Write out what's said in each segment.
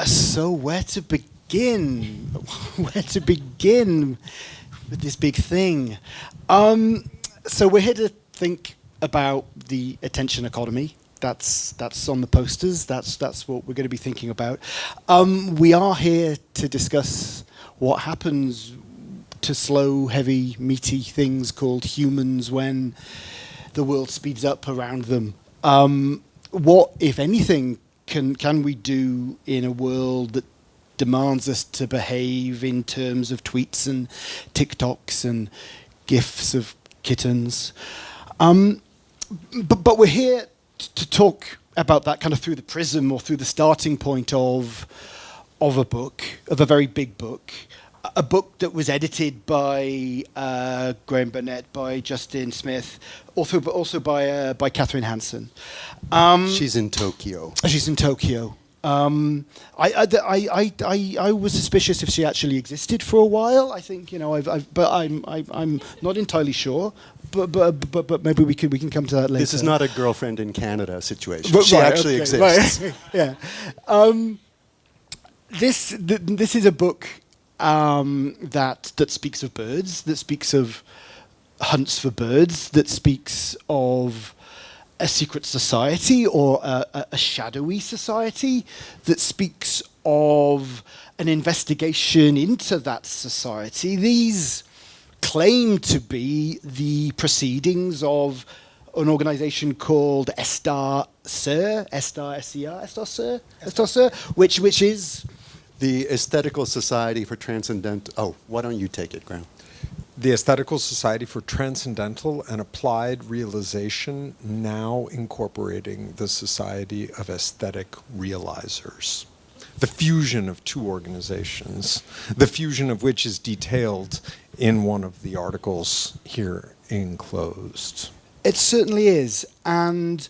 So where to begin? Where to begin with this big thing? So we're here to think about the attention economy. That's on the posters. That's what we're going to be thinking about. We are here to discuss what happens to slow, heavy, meaty things called humans when the world speeds up around them. What, if anything, can we do in a world that demands us to behave in terms of tweets and TikToks and GIFs of kittens? But we're here to talk about that kind of through the prism or through the starting point of a book, of a very big book. A book that was edited by Graham Burnett, by Justin Smith, but also by Catherine Hansen. She's in Tokyo. She's in Tokyo. I was suspicious if she actually existed for a while. I think but I'm not entirely sure. But maybe we can come to that later. This is not a girlfriend in Canada situation. She actually exists. Right. Yeah. This is a book that speaks of birds, that speaks of hunts for birds, that speaks of a secret society or a shadowy society, that speaks of an investigation into that society. These claim to be the proceedings of an organization called Estar Ser, which is the Aesthetical Society for Transcendental... Oh, why don't you take it, Graham? The Aesthetical Society for Transcendental and Applied Realization, now incorporating the Society of Aesthetic Realizers. The fusion of two organizations, the fusion of which is detailed in one of the articles here enclosed. It certainly is. And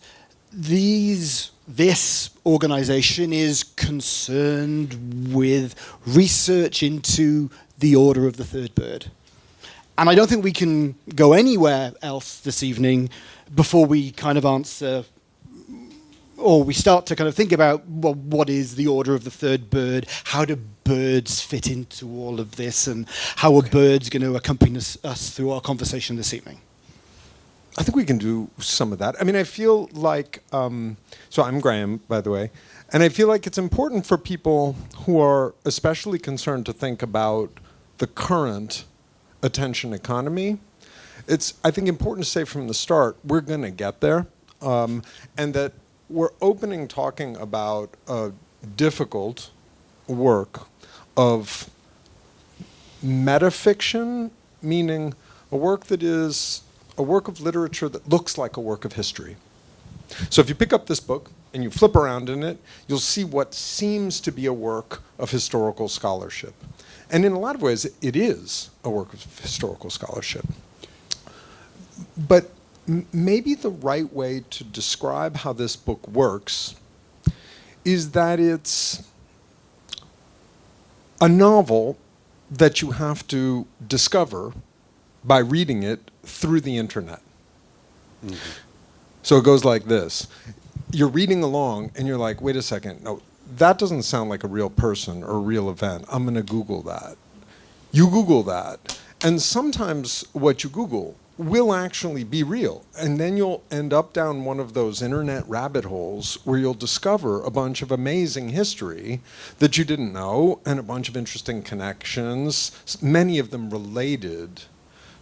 this organization is concerned with research into the order of the third bird. And I don't think we can go anywhere else this evening before we kind of answer, or we start to kind of think about, well, what is the order of the third bird? How do birds fit into all of this? And how are birds going to accompany us through our conversation this evening? I think we can do some of that. I mean, I feel like, so I'm Graham, by the way, and I feel like it's important for people who are especially concerned to think about the current attention economy. It's, I think, important to say from the start, we're going to get there, and that we're opening talking about a difficult work of metafiction, meaning a work that is a work of literature that looks like a work of history. So if you pick up this book and you flip around in it, you'll see what seems to be a work of historical scholarship. And in a lot of ways, it is a work of historical scholarship. But maybe the right way to describe how this book works is that it's a novel that you have to discover by reading it through the internet. Mm-hmm. So it goes like this. You're reading along and you're like, wait a second, no, that doesn't sound like a real person or a real event. I'm going to Google that. You Google that. And sometimes what you Google will actually be real. And then you'll end up down one of those internet rabbit holes where you'll discover a bunch of amazing history that you didn't know and a bunch of interesting connections, many of them related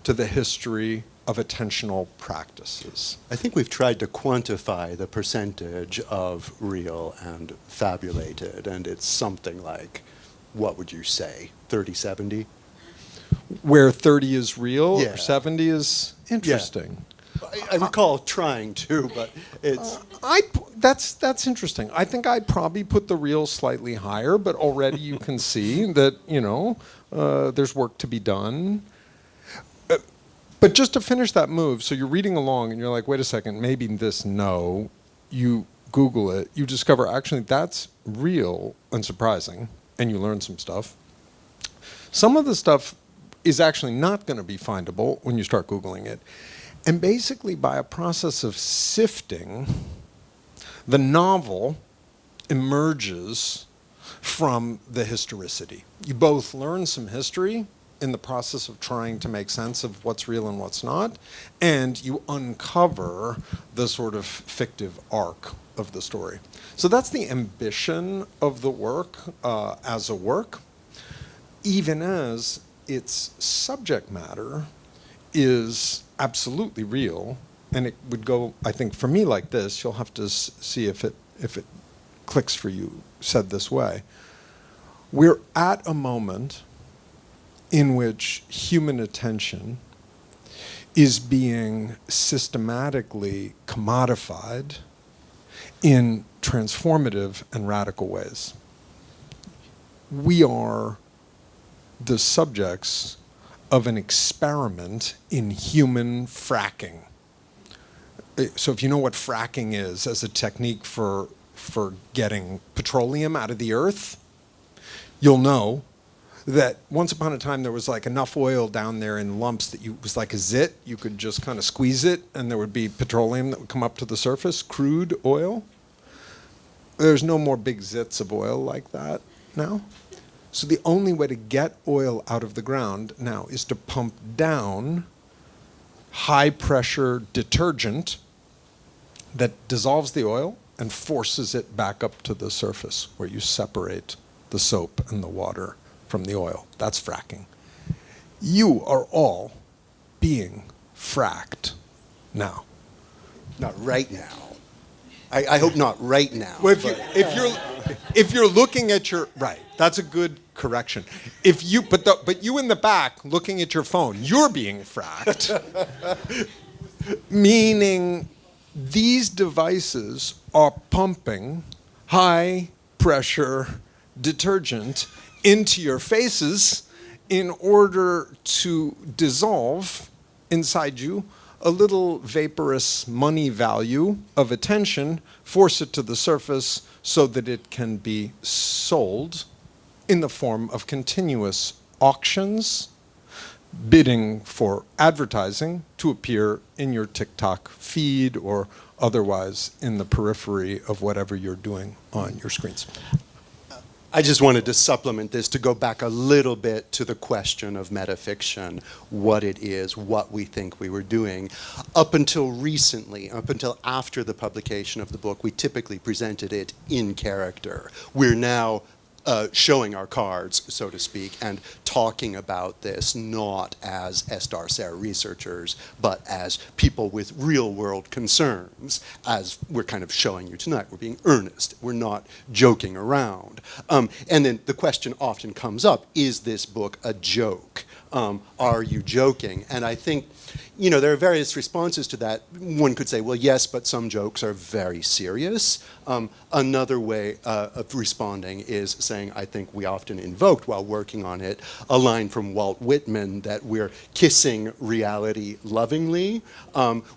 to the history of attentional practices. I think we've tried to quantify the percentage of real and fabulated, and it's something like, what would you say, 30-70? Where 30 is real, Yeah. or 70 is interesting. Yeah. I recall trying to, but it's... That's interesting. I think I'd probably put the real slightly higher, but already you can see that, there's work to be done. But just to finish that move, so you're reading along and you're like, wait a second, maybe this, no. You Google it, you discover actually that's real and surprising, and you learn some stuff. Some of the stuff is actually not going to be findable when you start Googling it. And basically by a process of sifting, the novel emerges from the historicity. You both learn some history in the process of trying to make sense of what's real and what's not, and you uncover the sort of fictive arc of the story. So that's the ambition of the work as a work, even as its subject matter is absolutely real. And it would go, I think, for me like this. You'll have to see if it clicks for you, said this way. We're at a moment in which human attention is being systematically commodified in transformative and radical ways. We are the subjects of an experiment in human fracking. So if you know what fracking is as a technique for getting petroleum out of the earth, you'll know that once upon a time there was like enough oil down there in lumps that it was like a zit. You could just kind of squeeze it and there would be petroleum that would come up to the surface, crude oil. There's no more big zits of oil like that now. So the only way to get oil out of the ground now is to pump down high pressure detergent that dissolves the oil and forces it back up to the surface where you separate the soap and the water from the oil. That's fracking. You are all being fracked now. Not right now. I hope not right now. Well, if you're looking at your right, that's a good correction. But you in the back looking at your phone, you're being fracked. Meaning these devices are pumping high pressure detergent into your faces in order to dissolve inside you a little vaporous money value of attention, force it to the surface so that it can be sold in the form of continuous auctions, bidding for advertising to appear in your TikTok feed or otherwise in the periphery of whatever you're doing on your screens. I just wanted to supplement this to go back a little bit to the question of metafiction, what it is, what we think we were doing. Up until recently, up until after the publication of the book, we typically presented it in character. We're now showing our cards, so to speak, and talking about this not as Estar researchers, but as people with real-world concerns, as we're kind of showing you tonight. We're being earnest. We're not joking around. And then the question often comes up, is this book a joke? Are you joking? And I think, you know, there are various responses to that. One could say, well, yes, but some jokes are very serious. Another way of responding is saying, I think we often invoked while working on it, a line from Walt Whitman that we're kissing reality lovingly,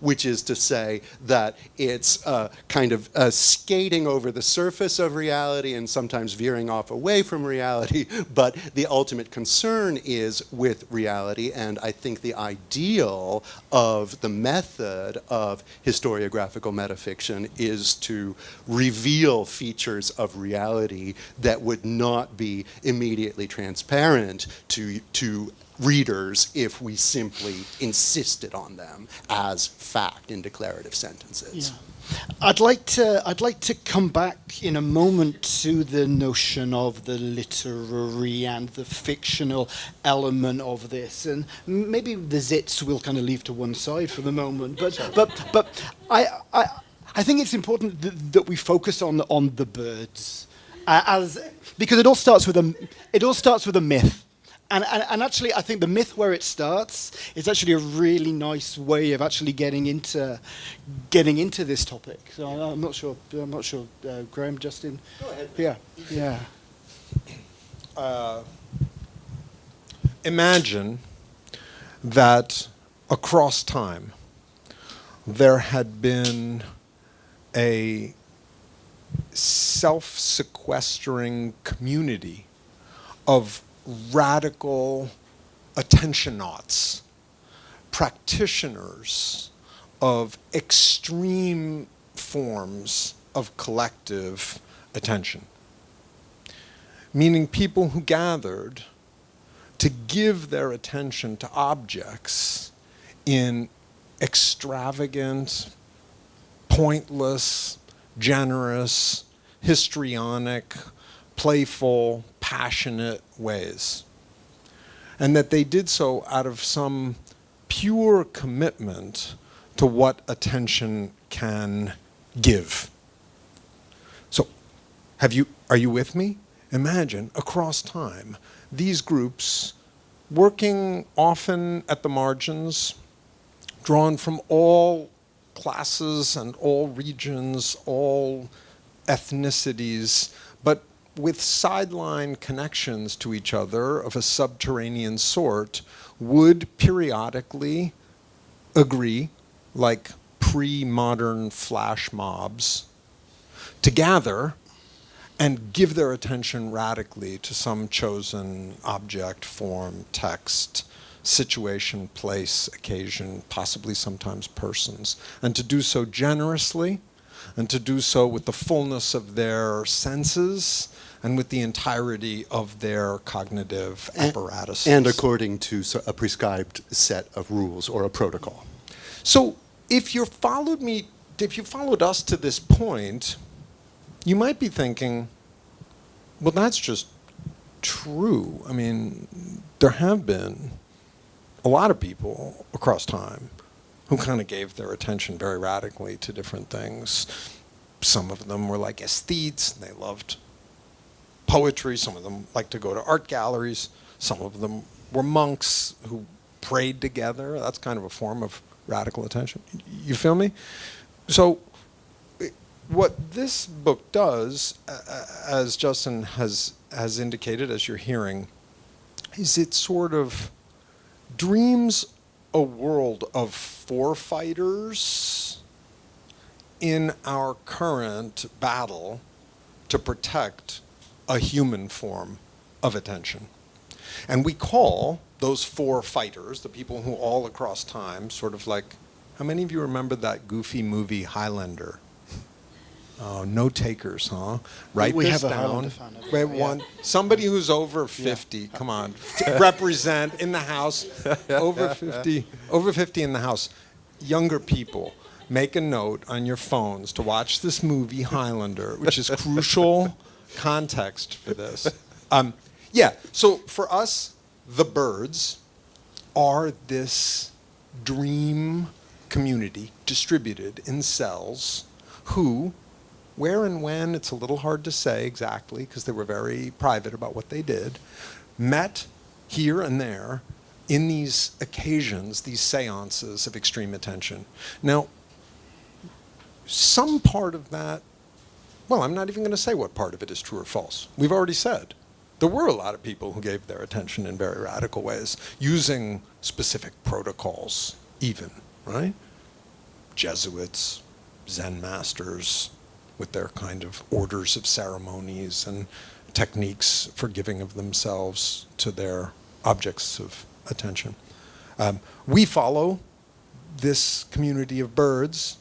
which is to say that it's kind of skating over the surface of reality and sometimes veering off away from reality, but the ultimate concern is with reality, and I think the ideal of the method of historiographical metafiction is to reveal features of reality that would not be immediately transparent to readers if we simply insisted on them as fact in declarative sentences. Yeah. I'd like to come back in a moment to the notion of the literary and the fictional element of this, and maybe the zits we'll kind of leave to one side for the moment. But I think it's important that we focus on the birds, because it all starts with a myth. And actually, I think the myth where it starts is actually a really nice way of actually getting into this topic. So I'm not sure, Graham, Justin. Go ahead. Yeah. Imagine that across time there had been a self-sequestering community of radical attentionauts, practitioners of extreme forms of collective attention. meaning people who gathered to give their attention to objects in extravagant, pointless, generous, histrionic, playful, passionate ways. And that they did so out of some pure commitment to what attention can give. So, are you with me? Imagine, across time, these groups working often at the margins, drawn from all classes and all regions, all ethnicities, but with sideline connections to each other of a subterranean sort, would periodically agree, like pre-modern flash mobs, to gather and give their attention radically to some chosen object, form, text, situation, place, occasion, possibly sometimes persons, and to do so generously, and to do so with the fullness of their senses and with the entirety of their cognitive apparatus. And according to a prescribed set of rules or a protocol. So if you followed us to this point, you might be thinking, well, that's just true. I mean, there have been a lot of people across time who kind of gave their attention very radically to different things. Some of them were like aesthetes, and they loved poetry. Some of them liked to go to art galleries. Some of them were monks who prayed together. That's kind of a form of radical attention. You feel me? So what this book does, as Justin has indicated, as you're hearing, is it sort of dreams a world of forefighters in our current battle to protect a human form of attention. And we call those forefighters, the people who all across time, sort of like, how many of you remember that goofy movie Highlander? Oh, no takers, huh? Write we this have a down. Highlander fan, Wait, one. Somebody who's over 50, come on, represent in the house. Over 50 in the house. Younger people, make a note on your phones to watch this movie Highlander, which is crucial context for this. So for us, the birds are this dream community distributed in cells who, where and when, it's a little hard to say exactly because they were very private about what they did, met here and there in these occasions, these seances of extreme attention. Now, some part of that, well, I'm not even going to say what part of it is true or false. We've already said there were a lot of people who gave their attention in very radical ways, using specific protocols even, right? Jesuits, Zen masters, with their kind of orders of ceremonies and techniques for giving of themselves to their objects of attention. We follow this community of birds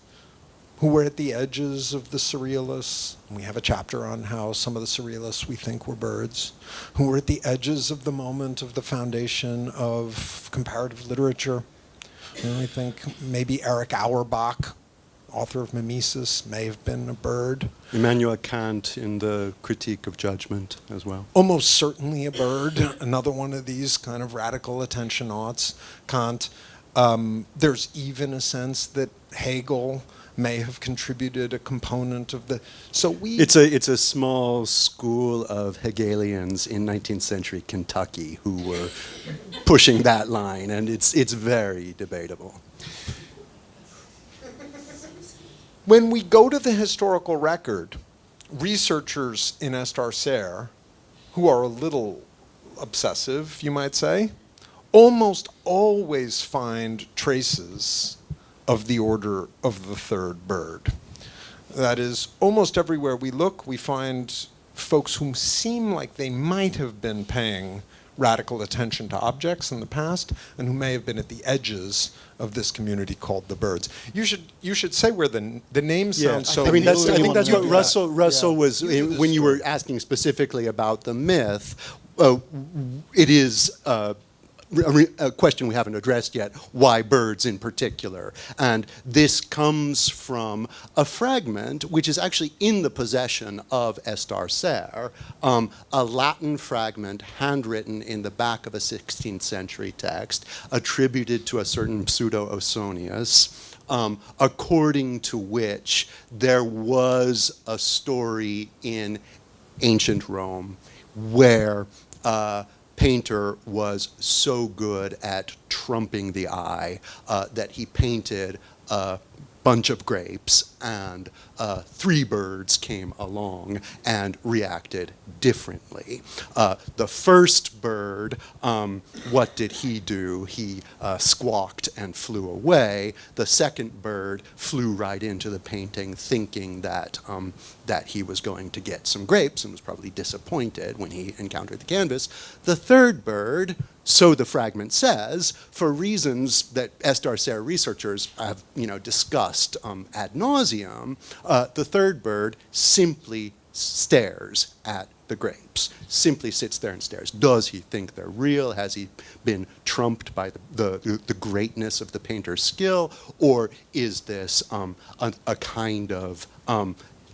who were at the edges of the surrealists. We have a chapter on how some of the surrealists we think were birds, who were at the edges of the moment of the foundation of comparative literature. I think maybe Eric Auerbach, author of Mimesis, may have been a bird. Immanuel Kant in the Critique of Judgment as well. Almost certainly a bird, another one of these kind of radical attention-oughts, Kant. There's even a sense that Hegel may have contributed a component of the... It's a small school of Hegelians in 19th century Kentucky who were pushing that line, and it's very debatable. When we go to the historical record, researchers in Estarcer, who are a little obsessive, you might say, almost always find traces of the order of the third bird. That is, almost everywhere we look, we find folks who seem like they might have been paying radical attention to objects in the past, and who may have been at the edges of this community called the birds. You should say where the name sounds so. I mean, I think that's what Yeah. Russell was You do the when you were story. asking specifically about the myth. It is a question we haven't addressed yet, why birds in particular. And this comes from a fragment which is actually in the possession of Estar Ser, a Latin fragment handwritten in the back of a 16th century text attributed to a certain pseudo-Ausonius, according to which there was a story in ancient Rome where painter was so good at trumping the eye that he painted a bunch of grapes, and 3 birds came along and reacted differently. The first bird, what did he do? He squawked and flew away. The second bird flew right into the painting, thinking that that he was going to get some grapes, and was probably disappointed when he encountered the canvas. The third bird, so the fragment says, for reasons that Estar Ser researchers have discussed ad nauseum, the third bird simply stares at the grapes, simply sits there and stares. Does he think they're real? Has he been trumped by the greatness of the painter's skill? Or is this a kind of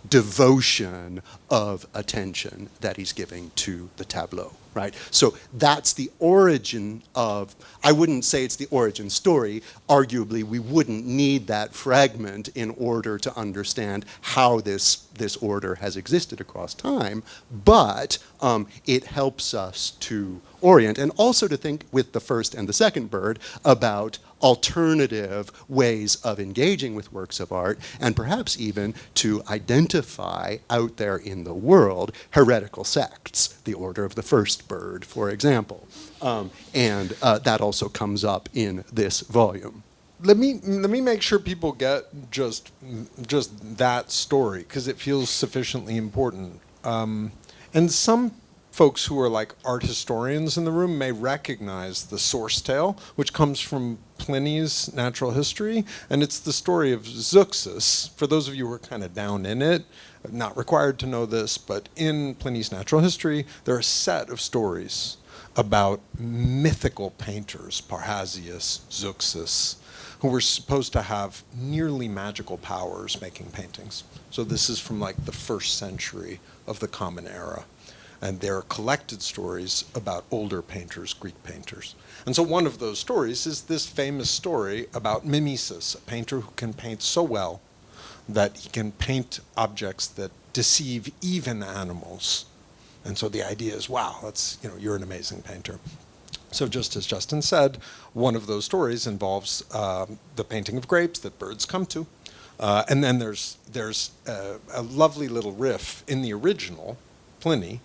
devotion of attention that he's giving to the tableau, right? So that's the origin of, I wouldn't say it's the origin story. Arguably, we wouldn't need that fragment in order to understand how this order has existed across time, but it helps us to orient, and also to think with the first and the second bird about alternative ways of engaging with works of art, and perhaps even to identify out there in the world heretical sects, the Order of the First Bird, for example. And that also comes up in this volume. Let me make sure people get just that story, because it feels sufficiently important. And some folks who are like art historians in the room may recognize the source tale, which comes from Pliny's Natural History, and it's the story of Zeuxis. For those of you who are kind of down in it, not required to know this, but in Pliny's Natural History, there are a set of stories about mythical painters, Parrhasius, Zeuxis, who were supposed to have nearly magical powers making paintings. So this is from like the 1st century of the Common Era. And there are collected stories about older painters, Greek painters. And so one of those stories is this famous story about Mimesis, a painter who can paint so well that he can paint objects that deceive even animals. And so the idea is, wow, you're an amazing painter. So just as Justin said, one of those stories involves the painting of grapes that birds come to. And then there's a lovely little riff in the original, Pliny,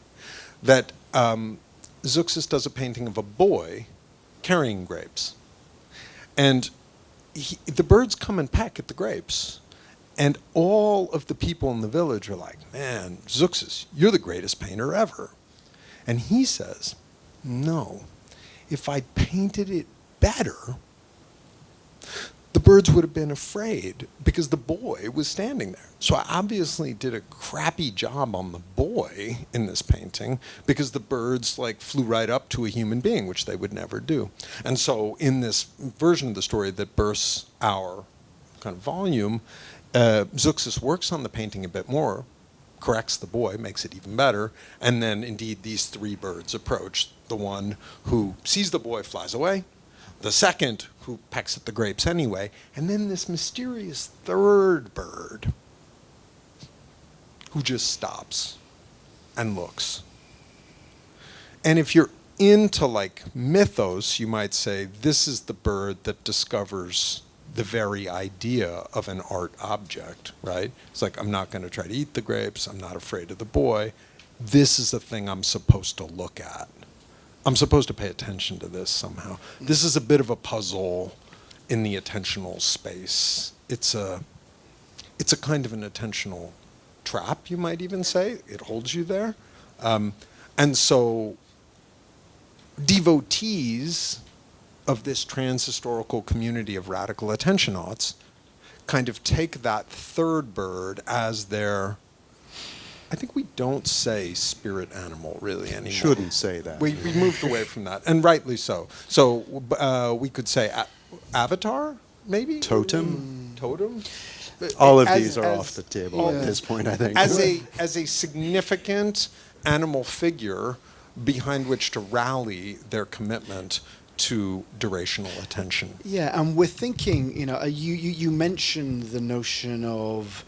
that Zeuxis does a painting of a boy carrying grapes. And the birds come and peck at the grapes. And all of the people in the village are like, man, Zeuxis, you're the greatest painter ever. And he says, no, if I painted it better, the birds would have been afraid because the boy was standing there. So I obviously did a crappy job on the boy in this painting because the birds flew right up to a human being, which they would never do. And so in this version of the story that bursts our kind of volume, Zeuxis works on the painting a bit more, corrects the boy, makes it even better, and then indeed these 3 birds approach. The one who sees the boy flies away, the second who pecks at the grapes anyway, and then this mysterious 3rd bird who just stops and looks. And if you're into mythos, you might say this is the bird that discovers the very idea of an art object, right? It's like, I'm not going to try to eat the grapes, I'm not afraid of the boy. This is the thing I'm supposed to look at. I'm supposed to pay attention to this somehow. This is a bit of a puzzle in the attentional space. It's a kind of an attentional trap, you might even say. It holds you there. And so devotees of this transhistorical community of radical attentionauts kind of take that third bird as their, I think we don't say spirit animal really anymore. Shouldn't say that. We moved away from that, and rightly so. So we could say avatar, maybe? Totem? Totem? All of As- these are as- off the table at this point, I think. As a significant animal figure behind which to rally their commitment to durational attention. Yeah, and we're thinking, you mentioned the notion of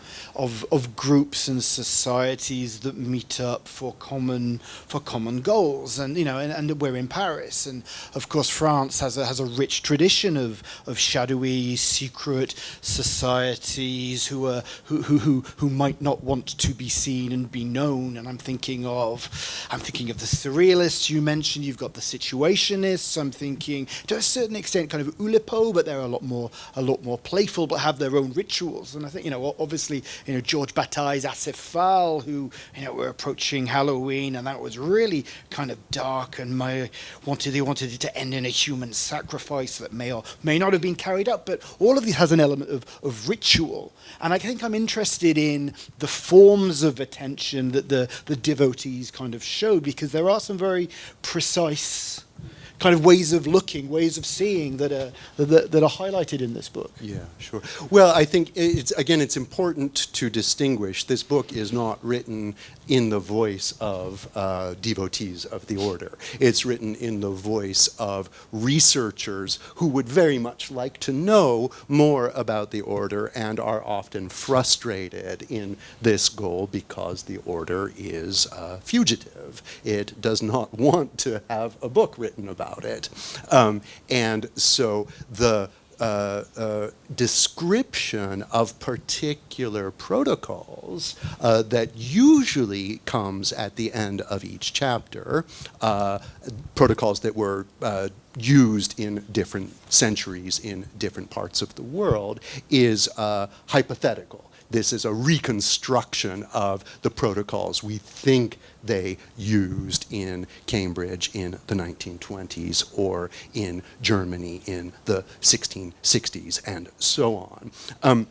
groups and societies that meet up for common goals, and and we're in Paris, and of course France has a rich tradition of shadowy, secret societies who might not want to be seen and be known. And I'm thinking of the surrealists you mentioned. You've got the situationists. I'm thinking, to a certain extent, kind of Oulipo, but they're a lot more playful, but have their own rituals. And I think, obviously, George Bataille's Acéphale, who, were approaching Halloween, and that was really kind of dark, and they wanted it to end in a human sacrifice that may or may not have been carried out. But all of this has an element of ritual. And I think I'm interested in the forms of attention that the devotees kind of show, because there are some very precise kind of ways of looking, ways of seeing that are highlighted in this book. Yeah, sure. Well, I think it's important to distinguish. This book is not written in the voice of devotees of the order. It's written in the voice of researchers who would very much like to know more about the order and are often frustrated in this goal because the order is fugitive. It does not want to have a book written about it. And so the description of particular protocols that usually comes at the end of each chapter, protocols that were used in different centuries in different parts of the world, is hypothetical. This is a reconstruction of the protocols we think they used in Cambridge in the 1920s or in Germany in the 1660s and so on.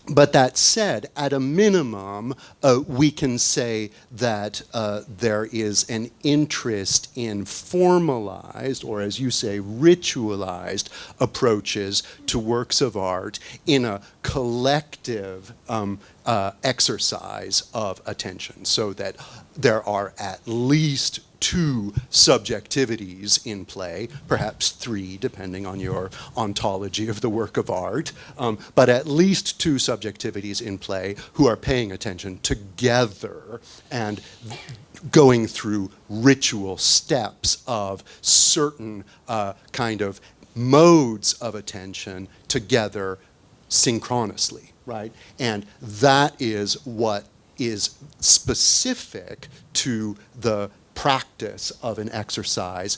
But that said, at a minimum, we can say that there is an interest in formalized, or as you say, ritualized approaches to works of art in a collective exercise of attention, so that there are at least two subjectivities in play, perhaps three, depending on your ontology of the work of art, but at least two subjectivities in play who are paying attention together and going through ritual steps of certain kind of modes of attention together synchronously, right? And that is what is specific to the practice of an exercise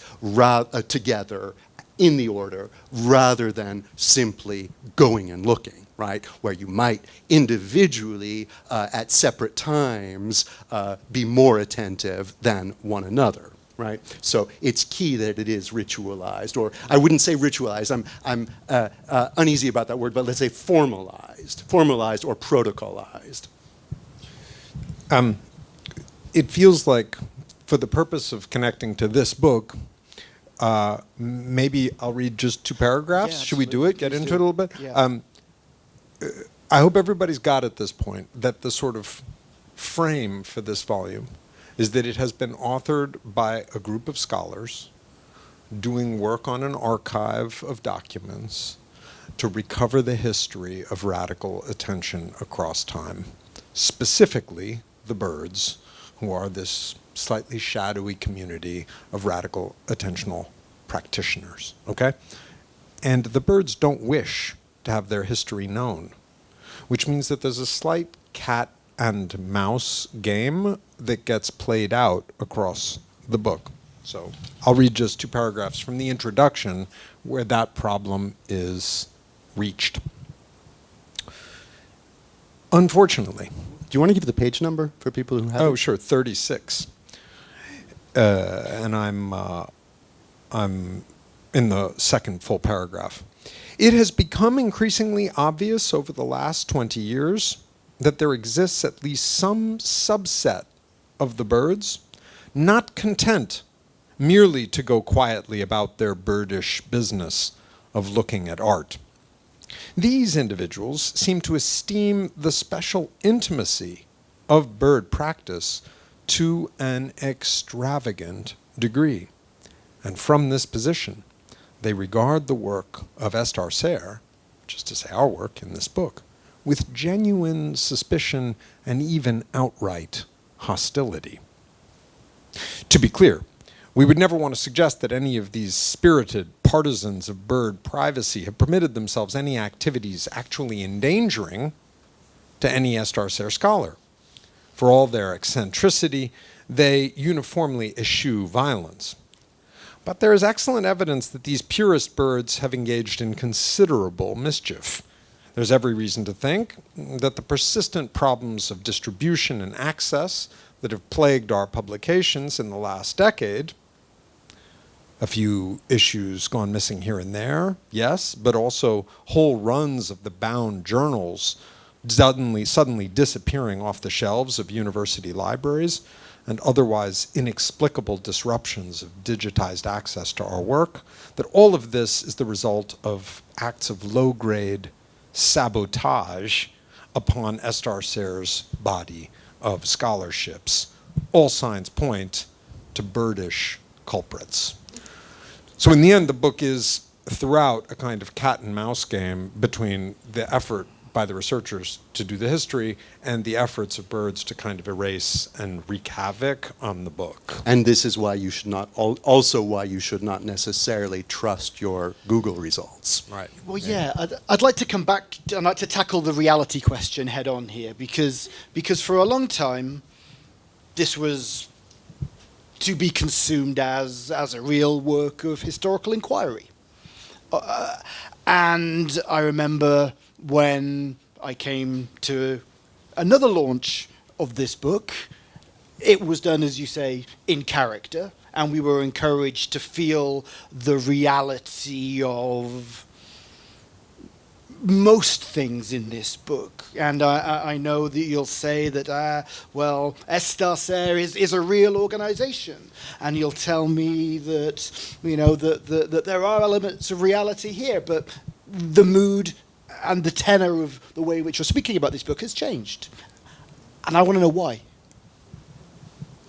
together in the order, rather than simply going and looking, right? Where you might individually at separate times be more attentive than one another, right? So it's key that it is ritualized, or I wouldn't say ritualized, I'm uneasy about that word, but let's say formalized or protocolized. It feels like, for the purpose of connecting to this book, maybe I'll read just two paragraphs. Yeah, Should we do it? Get Please into do. it a little bit? Yeah. I hope everybody's got at this point that the sort of frame for this volume is that it has been authored by a group of scholars doing work on an archive of documents to recover the history of radical attention across time, specifically the birds, who are this slightly shadowy community of radical attentional practitioners, okay? And the birds don't wish to have their history known, which means that there's a slight cat and mouse game that gets played out across the book. So I'll read just two paragraphs from the introduction where that problem is reached. Unfortunately. Do you want to give the page number for people who have Oh, sure, 36. And I'm in the second full paragraph. It has become increasingly obvious over the last 20 years that there exists at least some subset of the birds not content merely to go quietly about their birdish business of looking at art. These individuals seem to esteem the special intimacy of bird practice to an extravagant degree. And from this position, they regard the work of Estar Ser, which is to say our work in this book, with genuine suspicion and even outright hostility. To be clear, we would never want to suggest that any of these spirited partisans of bird privacy have permitted themselves any activities actually endangering to any Estar Ser scholar. For all their eccentricity, they uniformly eschew violence. But there is excellent evidence that these purist birds have engaged in considerable mischief. There's every reason to think that the persistent problems of distribution and access that have plagued our publications in the last decade, a few issues gone missing here and there, yes, but also whole runs of the bound journals suddenly disappearing off the shelves of university libraries, and otherwise inexplicable disruptions of digitized access to our work, that all of this is the result of acts of low-grade sabotage upon Estar Ser's body of scholarships. All signs point to birdish culprits. So in the end, the book is throughout a kind of cat and mouse game between the effort by the researchers to do the history and the efforts of birds to kind of erase and wreak havoc on the book. And this is why you should not, also why you should not necessarily trust your Google results. Right. Well, yeah, I'd like to come back, I'd like to tackle the reality question head on here, because for a long time, this was to be consumed as a real work of historical inquiry. And I remember when I came to another launch of this book, it was done, as you say, in character, and we were encouraged to feel the reality of most things in this book. And I know that you'll say that, well, Estar Ser is a real organization, and you'll tell me that, you know, that there are elements of reality here, but the mood and the tenor of the way in which you're speaking about this book has changed. And I want to know why.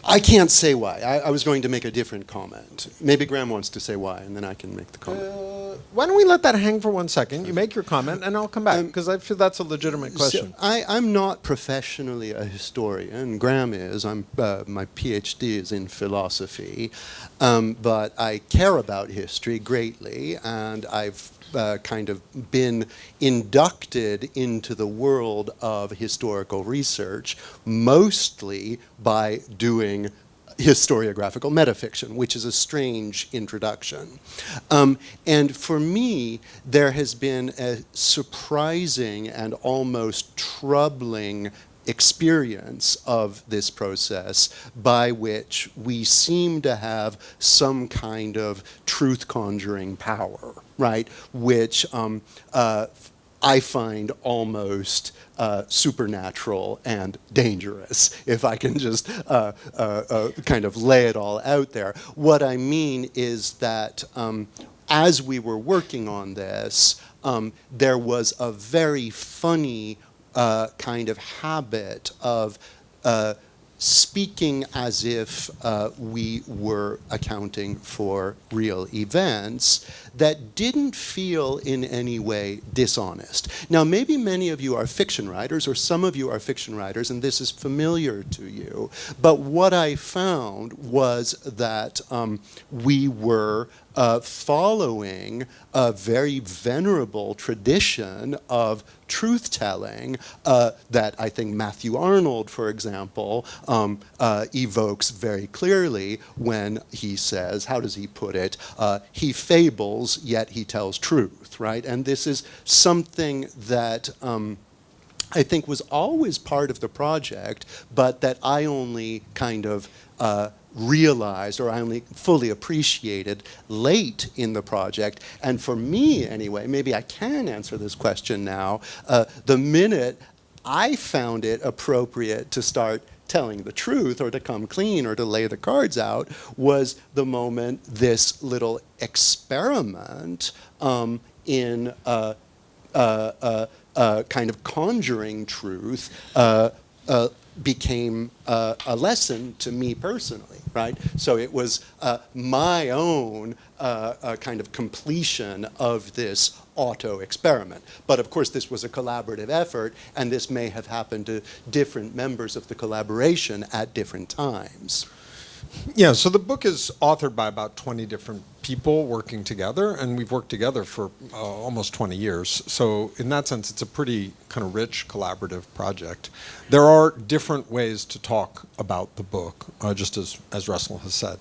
I can't say why. I was going to make a different comment. Maybe Graham wants to say why, and then I can make the comment. Why don't we let that hang for 1 second? You make your comment, and I'll come back, because I feel that's a legitimate question. So I'm not professionally a historian. Graham is. My PhD is in philosophy. But I care about history greatly, and I've kind of been inducted into the world of historical research, mostly by doing historiographical metafiction, which is a strange introduction. And for me, there has been a surprising and almost troubling experience of this process by which we seem to have some kind of truth-conjuring power, right? Which I find almost supernatural and dangerous, if I can just kind of lay it all out there. What I mean is that as we were working on this, there was a very funny kind of habit of speaking as if we were accounting for real events that didn't feel in any way dishonest. Now, maybe many of you are fiction writers, or some of you are fiction writers, and this is familiar to you, but what I found was that we were following a very venerable tradition of truth-telling that I think Matthew Arnold, for example, evokes very clearly when he says, how does he put it, he fables, yet he tells truth, right? And this is something that I think was always part of the project, but that I only kind of realized, or I only fully appreciated late in the project. And for me, anyway, maybe I can answer this question now. The minute I found it appropriate to start telling the truth or to come clean or to lay the cards out was the moment this little experiment in kind of conjuring truth became a lesson to me personally, right? So it was my own kind of completion of this auto experiment. But of course, this was a collaborative effort, and this may have happened to different members of the collaboration at different times. Yeah, so the book is authored by about 20 different people working together, and we've worked together for almost 20 years. So in that sense, it's a pretty kind of rich collaborative project. There are different ways to talk about the book, just as Russell has said.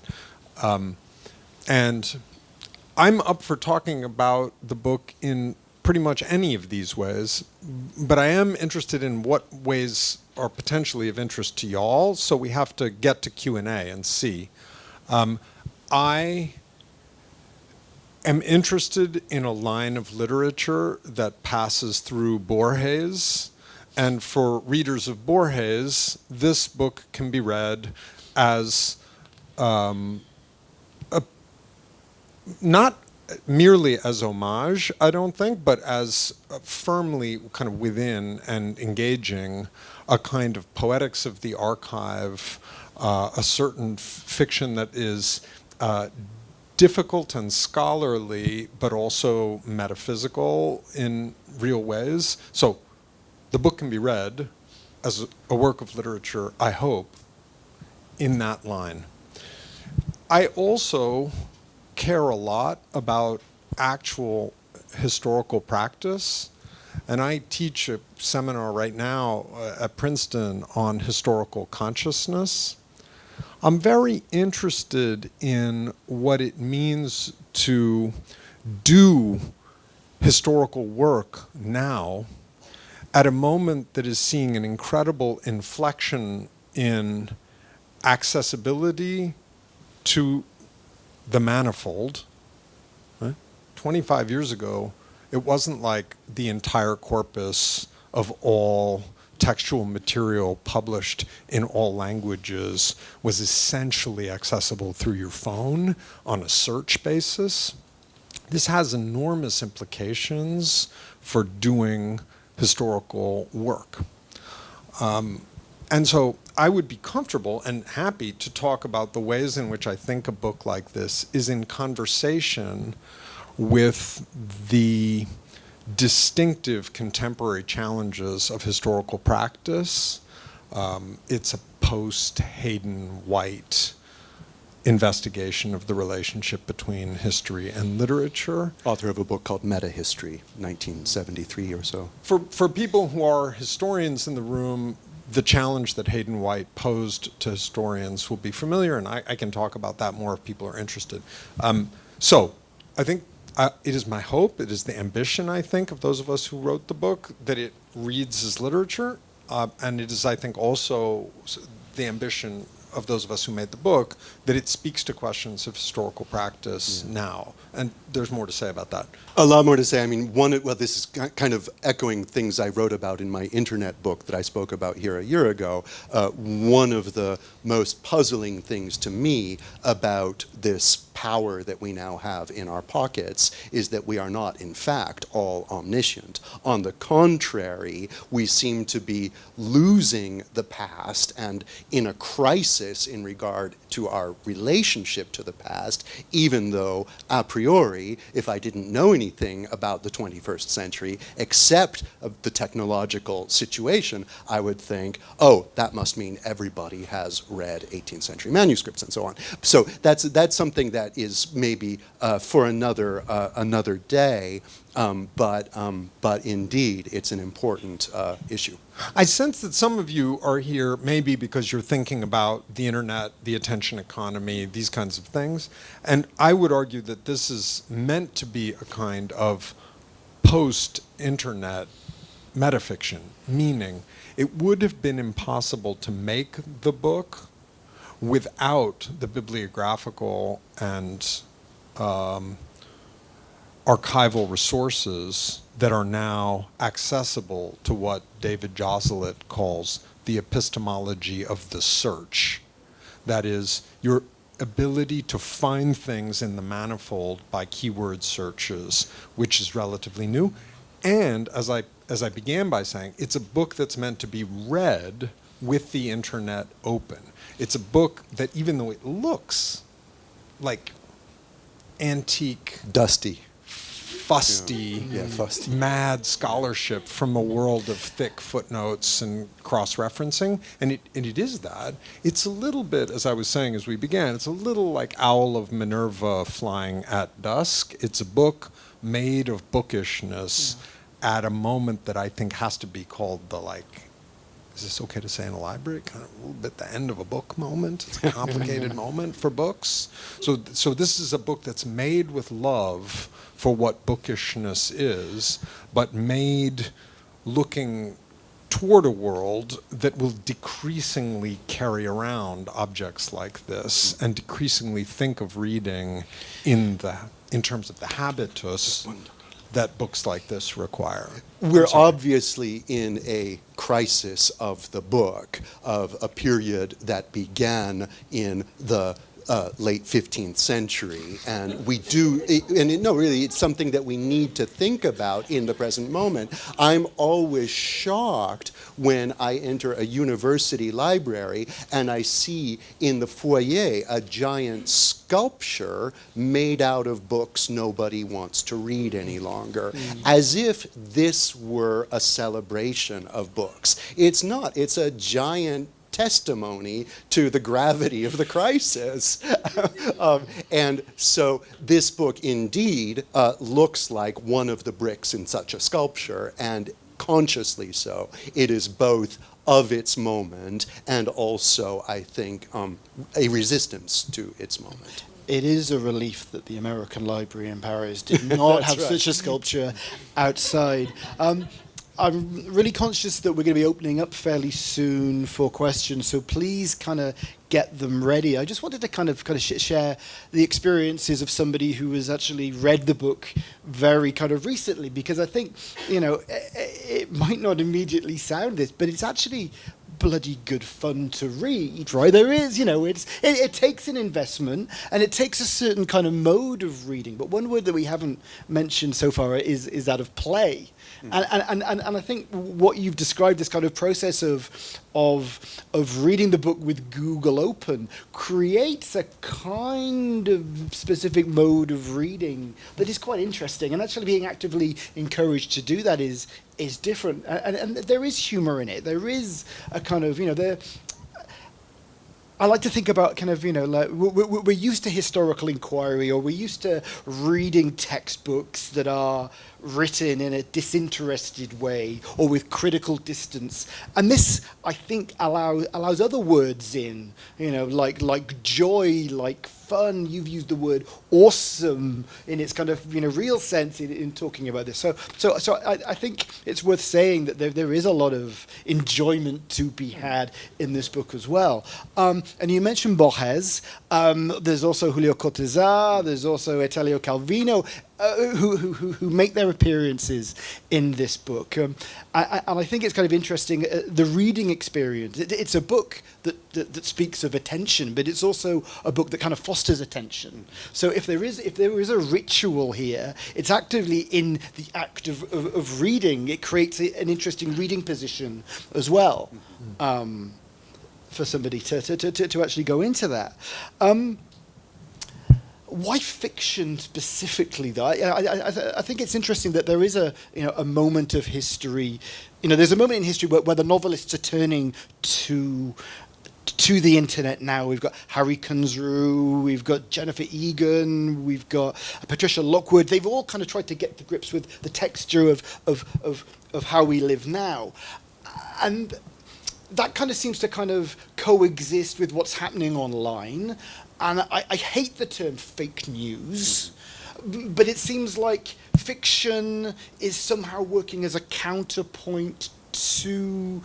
And I'm up for talking about the book in pretty much any of these ways, but I am interested in what ways are potentially of interest to y'all, so we have to get to Q&A and see. I am interested in a line of literature that passes through Borges, and for readers of Borges, this book can be read as not merely as homage, I don't think, but as firmly kind of within and engaging a kind of poetics of the archive, a certain fiction that is difficult and scholarly, but also metaphysical in real ways. So the book can be read as a work of literature, I hope, in that line. I also care a lot about actual historical practice, and I teach a seminar right now at Princeton on historical consciousness. I'm very interested in what it means to do historical work now at a moment that is seeing an incredible inflection in accessibility to the manifold. Right? 25 years ago, it wasn't like the entire corpus of all textual material published in all languages was essentially accessible through your phone on a search basis. This has enormous implications for doing historical work. And so I would be comfortable and happy to talk about the ways in which I think a book like this is in conversation with the distinctive contemporary challenges of historical practice. It's a post-Hayden White investigation of the relationship between history and literature. Author of a book called Meta History, 1973 or so. For people who are historians in the room, the challenge that Hayden White posed to historians will be familiar, and I can talk about that more if people are interested. So I think it is my hope, it is the ambition, I think, of those of us who wrote the book, that it reads as literature, and it is, I think, also the ambition of those of us who made the book, that it speaks to questions of historical practice now. And there's more to say about that. A lot more to say. I mean, this is kind of echoing things I wrote about in my internet book that I spoke about here a year ago. One of the most puzzling things to me about this power that we now have in our pockets is that we are not, in fact, all omniscient. On the contrary, we seem to be losing the past and in a crisis in regard to our relationship to the past, even though a priori, if I didn't know anything about the 21st century, except of the technological situation, I would think, oh, that must mean everybody has read 18th century manuscripts and so on. So that's something that is maybe for another day, but indeed, it's an important issue. I sense that some of you are here maybe because you're thinking about the internet, the attention economy, these kinds of things. And I would argue that this is meant to be a kind of post-internet metafiction, meaning it would have been impossible to make the book without the bibliographical and archival resources that are now accessible to what David Jozelet calls the epistemology of the search. That is, your ability to find things in the manifold by keyword searches, which is relatively new. And as I began by saying, it's a book that's meant to be read with the internet open. It's a book that, even though it looks like antique, Dusty. fusty, Fusty. mad scholarship from a world of thick footnotes and cross-referencing, and it is that. It's a little bit, as I was saying as we began, it's a little like Owl of Minerva flying at dusk. It's a book made of bookishness at a moment that I think has to be called the, like, is this okay to say in a library? Kind of a little bit the end of a book moment. It's a complicated moment for books. So this is a book that's made with love for what bookishness is, but made looking toward a world that will decreasingly carry around objects like this and decreasingly think of reading in terms of the habitus that books like this require. We're obviously in a crisis of the book, of a period that began in the late 15th century, and really, it's something that we need to think about in the present moment. I'm always shocked when I enter a university library and I see in the foyer a giant sculpture made out of books nobody wants to read any longer, as if this were a celebration of books. It's not. It's a giant testimony to the gravity of the crisis. And so this book indeed looks like one of the bricks in such a sculpture, and consciously so. It is both of its moment and also, I think, a resistance to its moment. It is a relief that the American Library in Paris did not have such a sculpture outside. I'm really conscious that we're going to be opening up fairly soon for questions, so please kind of get them ready. I just wanted to kind of share the experiences of somebody who has actually read the book very kind of recently, because I think, it might not immediately sound this, but it's actually bloody good fun to read, right? There is, it takes an investment and it takes a certain kind of mode of reading. But one word that we haven't mentioned so far is that of play. And I think what you've described, this kind of process of reading the book with Google open, creates a kind of specific mode of reading that is quite interesting. And actually being actively encouraged to do that is different. And there is humor in it. There is a kind of, I like to think about kind of, like we're used to historical inquiry, or we're used to reading textbooks that are written in a disinterested way or with critical distance. And this, I think, allows other words in, like joy, like fun. You've used the word awesome in its kind of, real sense in talking about this. So I think it's worth saying that there is a lot of enjoyment to be had in this book as well. And you mentioned Borges. There's also Julio Cortázar. There's also Italo Calvino, who make their appearances in this book. And I think it's kind of interesting, the reading experience. It's a book that speaks of attention, but it's also a book that kind of fosters attention. So if there is a ritual here, it's actively in the act of reading. It creates an interesting reading position as well, for somebody to actually go into that. Why fiction specifically, though? I think it's interesting that there is a moment of history. There's a moment in history where the novelists are turning to the internet now. We've got Harry Kunzru, we've got Jennifer Egan, we've got Patricia Lockwood. They've all kind of tried to get to grips with the texture of how we live now. And that kind of seems to kind of coexist with what's happening online. And I hate the term fake news, but it seems like fiction is somehow working as a counterpoint to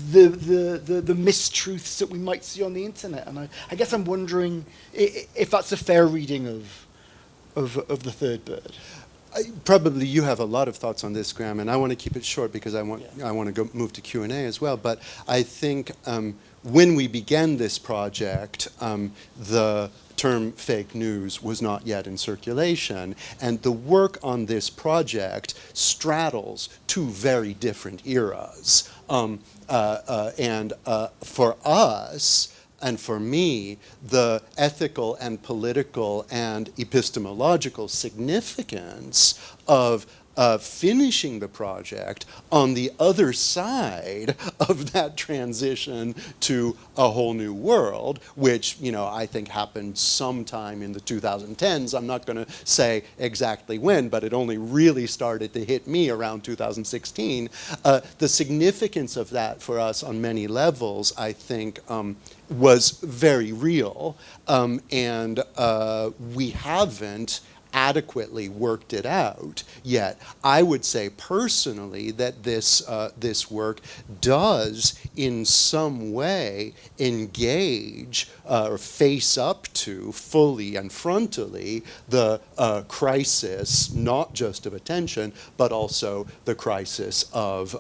the mistruths that we might see on the internet. And I guess I'm wondering if that's a fair reading of the third bird. Probably you have a lot of thoughts on this, Graham, and I want to keep it short because I want to go move to Q&A as well. But I think when we began this project, the term fake news was not yet in circulation, and the work on this project straddles two very different eras. And for us, and for me, the ethical and political and epistemological significance of finishing the project on the other side of that transition to a whole new world, which, you know, I think happened sometime in the 2010s. I'm not going to say exactly when, but it only really started to hit me around 2016. The significance of that for us on many levels, I think, was very real, and we haven't adequately worked it out yet. I would say personally that this work does in some way engage or face up to fully and frontally the crisis, not just of attention, but also the crisis of,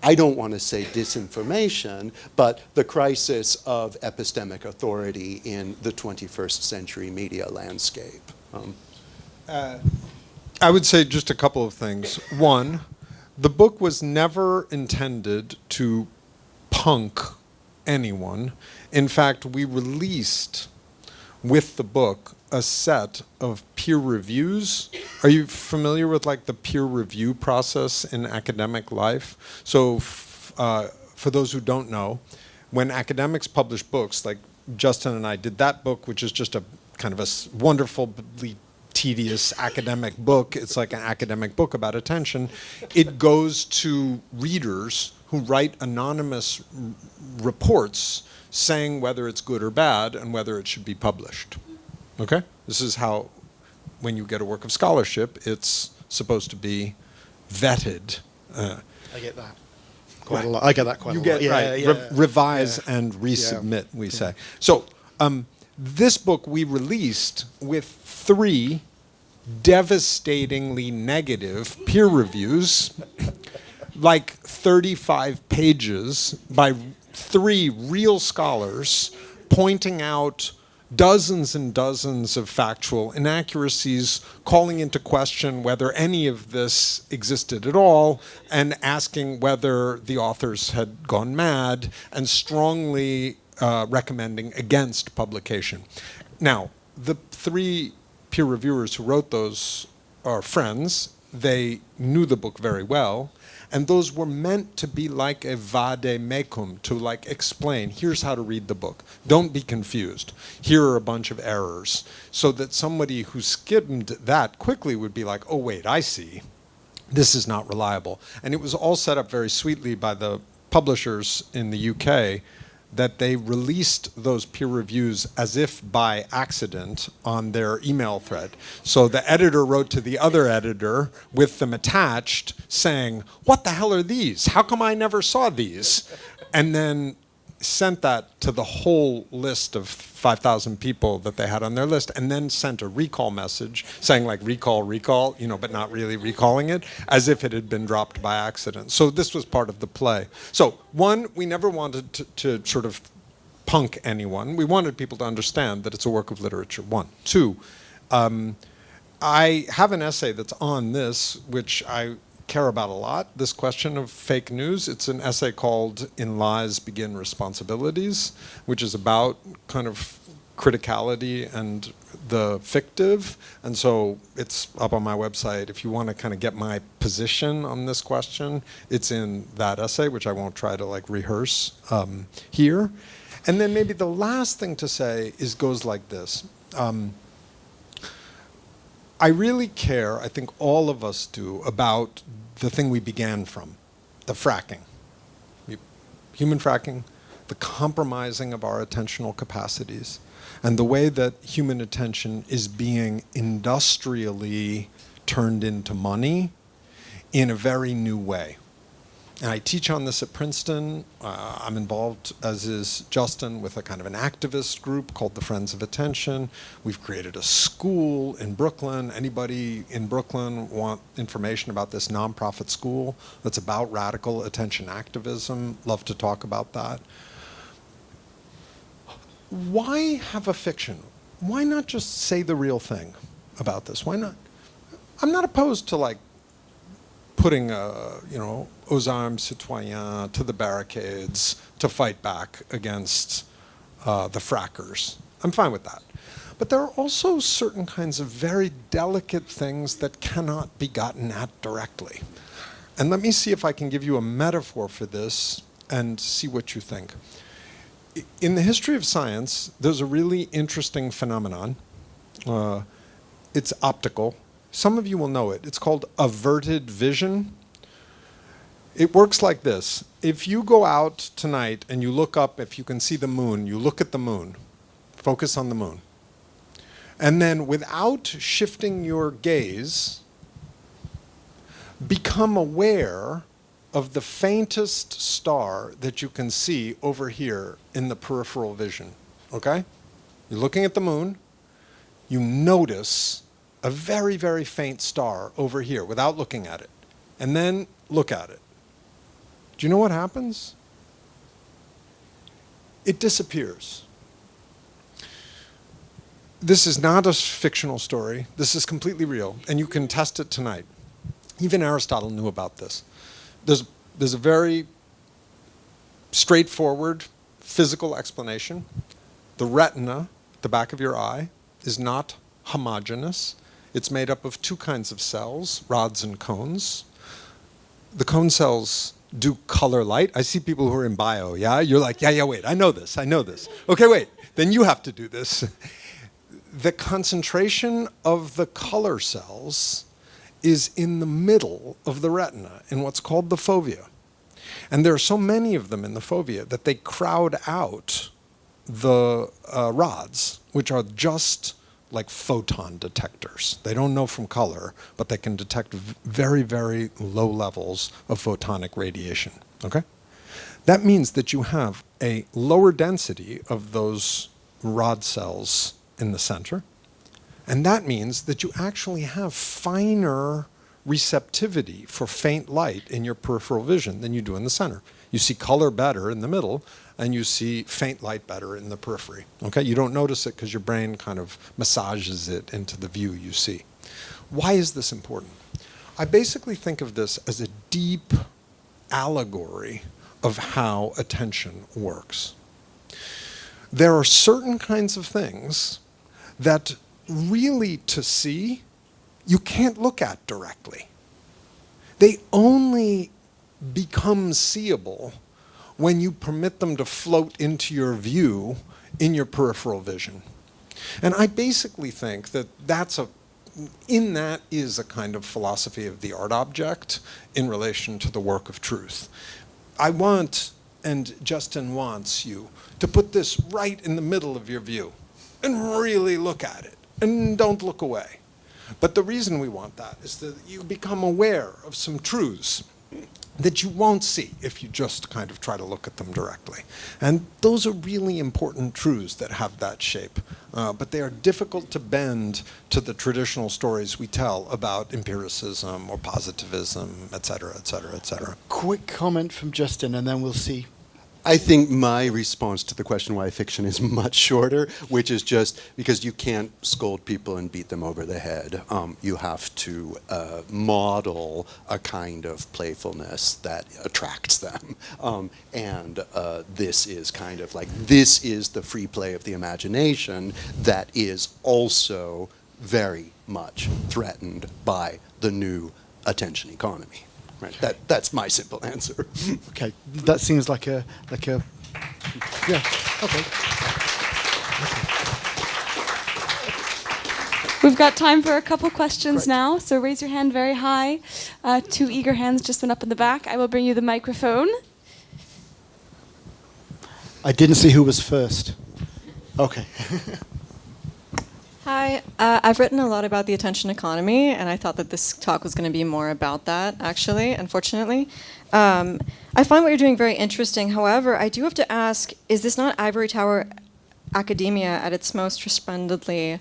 I don't want to say disinformation, but the crisis of epistemic authority in the 21st century media landscape. I would say just a couple of things. One, the book was never intended to punk anyone. In fact, we released with the book a set of peer reviews. Are you familiar with like the peer review process in academic life? So for those who don't know, when academics publish books, like Justin and I did that book, which is just a kind of a wonderfully tedious academic book. It's like an academic book about attention. It goes to readers who write anonymous reports saying whether it's good or bad and whether it should be published. Okay? This is how, when you get a work of scholarship, it's supposed to be vetted. I get that quite a lot. I get that quite a lot. You get, revise and resubmit, we say. So this book we released with 3 devastatingly negative peer reviews, like 35 pages by 3 real scholars pointing out dozens and dozens of factual inaccuracies, calling into question whether any of this existed at all, and asking whether the authors had gone mad, and strongly recommending against publication. Now, the 3 peer reviewers who wrote those are friends. They knew the book very well, and those were meant to be like a vade mecum, to like explain, here's how to read the book. Don't be confused. Here are a bunch of errors, so that somebody who skimmed that quickly would be like, oh wait, I see. This is not reliable. And it was all set up very sweetly by the publishers in the UK, that they released those peer reviews as if by accident on their email thread. So the editor wrote to the other editor with them attached saying, what the hell are these? How come I never saw these? And then sent that to the whole list of 5,000 people that they had on their list, and then sent a recall message saying like recall, you know, but not really recalling it, as if it had been dropped by accident. So this was part of the play. So one, we never wanted to sort of punk anyone. We wanted people to understand that it's a work of literature, one. Two, I have an essay that's on this, which I care about a lot, this question of fake news. It's an essay called In Lies Begin Responsibilities, which is about kind of criticality and the fictive. And so it's up on my website. If you want to kind of get my position on this question, it's in that essay, which I won't try to like rehearse here. And then maybe the last thing to say goes like this. I really care, I think all of us do, about the thing we began from, the fracking. Human fracking, the compromising of our attentional capacities, and the way that human attention is being industrially turned into money in a very new way. And I teach on this at Princeton. I'm involved, as is Justin, with a kind of an activist group called the Friends of Attention. We've created a school in Brooklyn. Anybody in Brooklyn want information about this nonprofit school that's about radical attention activism? Love to talk about that. Why have a fiction? Why not just say the real thing about this? Why not? I'm not opposed to like putting, aux armes citoyens to the barricades to fight back against the frackers. I'm fine with that. But there are also certain kinds of very delicate things that cannot be gotten at directly. And let me see if I can give you a metaphor for this and see what you think. In the history of science, there's a really interesting phenomenon. It's optical. Some of you will know it. It's called averted vision. It works like this. If you go out tonight and you look up, if you can see the moon, you look at the moon, focus on the moon. And then without shifting your gaze, become aware of the faintest star that you can see over here in the peripheral vision, okay? You're looking at the moon, you notice a very, very faint star over here without looking at it, and then look at it. Do you know what happens? It disappears. This is not a fictional story. This is completely real, and you can test it tonight. Even Aristotle knew about this. There's a very straightforward physical explanation. The retina, the back of your eye, is not homogeneous. It's made up of two kinds of cells, rods and cones. The cone cells do color light. I see people who are in bio, yeah? You're like, yeah, wait, I know this. Okay, wait, then you have to do this. The concentration of the color cells is in the middle of the retina, in what's called the fovea. And there are so many of them in the fovea that they crowd out the rods, which are just like photon detectors. They don't know from color, but they can detect very, very low levels of photonic radiation, okay? That means that you have a lower density of those rod cells in the center, and that means that you actually have finer receptivity for faint light in your peripheral vision than you do in the center. You see color better in the middle, and you see faint light better in the periphery. Okay, you don't notice it because your brain kind of massages it into the view you see. Why is this important? I basically think of this as a deep allegory of how attention works. There are certain kinds of things that really to see, you can't look at directly. They only become seeable when you permit them to float into your view in your peripheral vision. And I basically think that in that is a kind of philosophy of the art object in relation to the work of truth. I want, and Justin wants you, to put this right in the middle of your view and really look at it and don't look away. But the reason we want that is that you become aware of some truths that you won't see if you just kind of try to look at them directly. And those are really important truths that have that shape. But they are difficult to bend to the traditional stories we tell about empiricism or positivism, et cetera, et cetera, et cetera. Quick comment from Justin, and then we'll see. I think my response to the question why fiction is much shorter, which is just because you can't scold people and beat them over the head. You have to model a kind of playfulness that attracts them. This is kind of like, this is the free play of the imagination that is also very much threatened by the new attention economy. Right. That's my simple answer. Okay, that seems like a yeah. Okay. We've got time for a couple questions Great. now, so raise your hand very high. 2 eager hands just went up in the back. I will bring you the microphone. I didn't see who was first. Okay. Hi, I've written a lot about the attention economy, and I thought that this talk was going to be more about that, actually, unfortunately. I find what you're doing very interesting. However, I do have to ask, is this not ivory tower academia at its most resplendently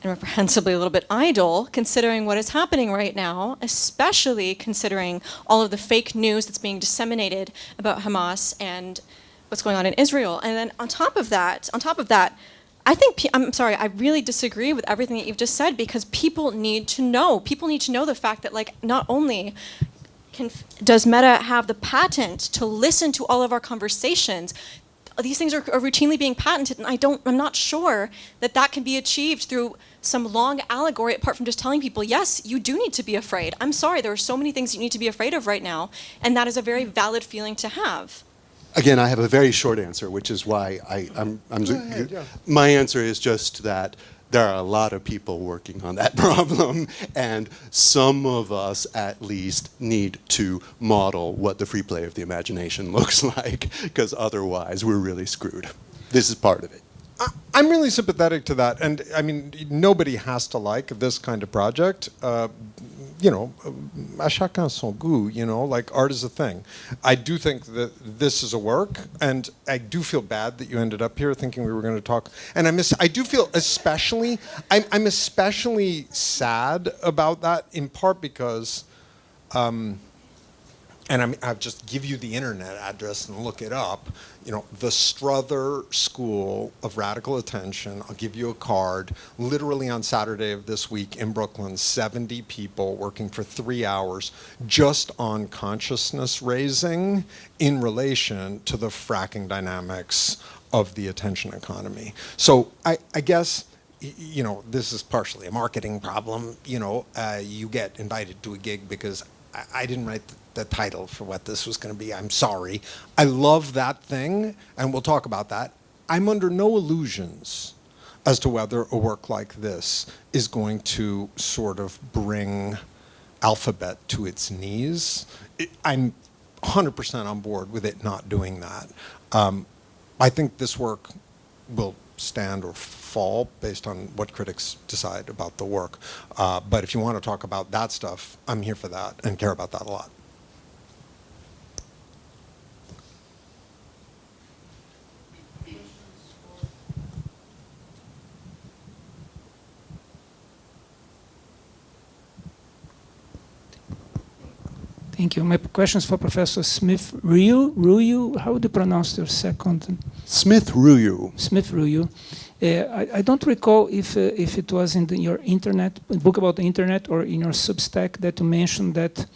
and reprehensibly a little bit idle, considering what is happening right now, especially considering all of the fake news that's being disseminated about Hamas and what's going on in Israel? And then on top of that, I think, I'm sorry, I really disagree with everything that you've just said, because people need to know. People need to know the fact that, like, not only does Meta have the patent to listen to all of our conversations, these things are routinely being patented, and I'm not sure that that can be achieved through some long allegory, apart from just telling people, yes, you do need to be afraid. I'm sorry, there are so many things you need to be afraid of right now, and that is a very valid feeling to have. Again, I have a very short answer, which is why my answer is just that there are a lot of people working on that problem, and some of us at least need to model what the free play of the imagination looks like, because otherwise we're really screwed. This is part of it. I'm really sympathetic to that, and I mean, nobody has to like this kind of project. You know, à chacun son goût, you know, like art is a thing. I do think that this is a work, and I do feel bad that you ended up here thinking we were going to talk. And I do feel especially, I'm especially sad about that, in part because, and I'll just give you the internet address and look it up. You know, the Strother School of Radical Attention, I'll give you a card, literally on Saturday of this week in Brooklyn, 70 people working for 3 hours just on consciousness raising in relation to the fracking dynamics of the attention economy. So I guess, you know, this is partially a marketing problem. You know, you get invited to a gig because I didn't write the title for what this was going to be. I'm sorry. I love that thing, and we'll talk about that. I'm under no illusions as to whether a work like this is going to sort of bring Alphabet to its knees. I'm 100% on board with it not doing that. I think this work will stand or fall based on what critics decide about the work. But if you want to talk about that stuff, I'm here for that and care about that a lot. Thank you. My question is for Professor Smith-Ruiu. How do you pronounce your second? Smith-Ruiu. Smith-Ruiu. I don't recall if it was in your book about the internet or in your Substack that you mentioned that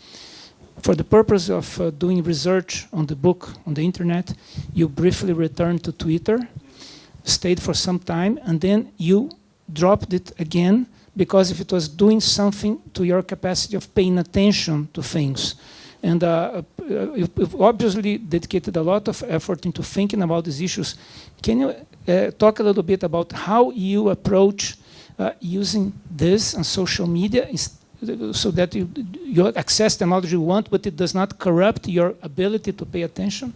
for the purpose of doing research on the book on the internet, you briefly returned to Twitter, stayed for some time, and then you dropped it again because if it was doing something to your capacity of paying attention to things. And you've obviously dedicated a lot of effort into thinking about these issues. Can you talk a little bit about how you approach using this on social media so that you access the knowledge you want, but it does not corrupt your ability to pay attention?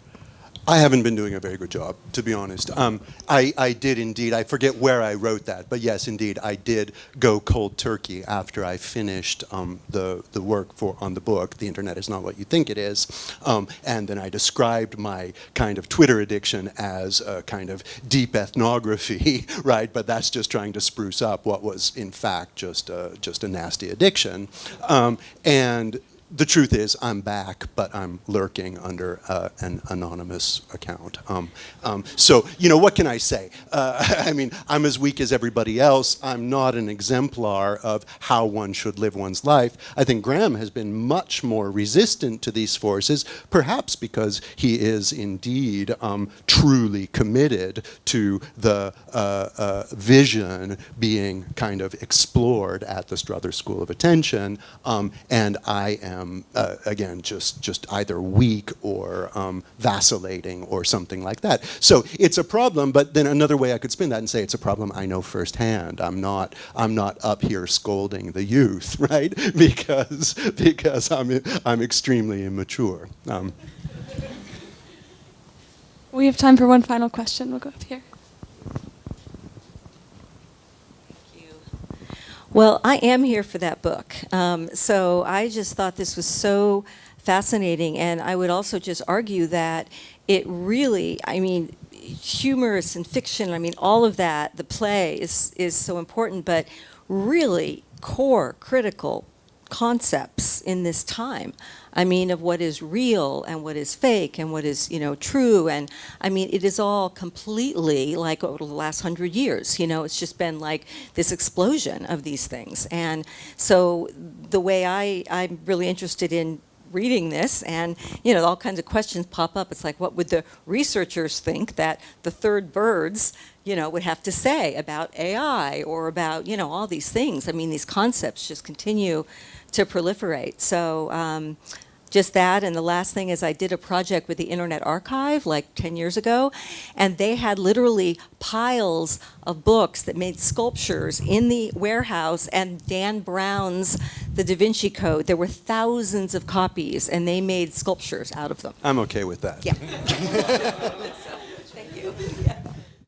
I haven't been doing a very good job, to be honest. I did indeed, I forget where I wrote that, but yes, indeed, I did go cold turkey after I finished the work on the book, The Internet is Not What You Think It Is, and then I described my kind of Twitter addiction as a kind of deep ethnography, right? But that's just trying to spruce up what was, in fact, just a nasty addiction. And the truth is, I'm back, but I'm lurking under an anonymous account. So, you know, what can I say? I mean, I'm as weak as everybody else. I'm not an exemplar of how one should live one's life. I think Graham has been much more resistant to these forces, perhaps because he is indeed truly committed to the vision being kind of explored at the Strother School of Attention, and I am again, just either weak or vacillating or something like that. So it's a problem, but then another way I could spin that and say it's a problem I know firsthand. I'm not up here scolding the youth, right? Because I'm extremely immature. We have time for one final question. We'll go up here. Thank you. Well, I am here for that book. So I just thought this was so fascinating, and I would also just argue that it really, I mean, humorous and fiction, I mean, all of that, the play is so important, but really core, critical concepts in this time. I mean, of what is real and what is fake and what is, true. And I mean, it is all completely like over the last 100 years. It's just been like this explosion of these things. And so the way I'm really interested in reading this, and all kinds of questions pop up. It's like, what would the researchers think that the third birds would have to say about AI or about all these things? I mean, these concepts just continue to proliferate. So just that. And the last thing is I did a project with the Internet Archive like 10 years ago, and they had literally piles of books that made sculptures in the warehouse, and Dan Brown's The Da Vinci Code. There were thousands of copies, and they made sculptures out of them. I'm okay with that. Yeah.